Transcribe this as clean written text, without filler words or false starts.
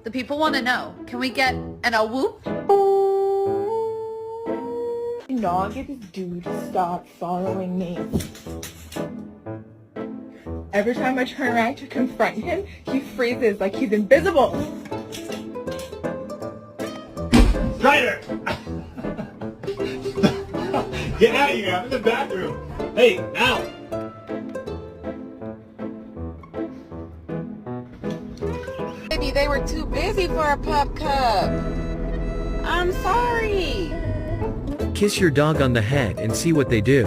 The people want to know. Can we get a whoop? No, get this dude to stop following me. Every time I turn around to confront him, he freezes like he's invisible. Strider! Get out of here, I'm in the bathroom. Hey, now! Baby, they were too busy for a pup cup. I'm sorry. Kiss your dog on the head and see what they do.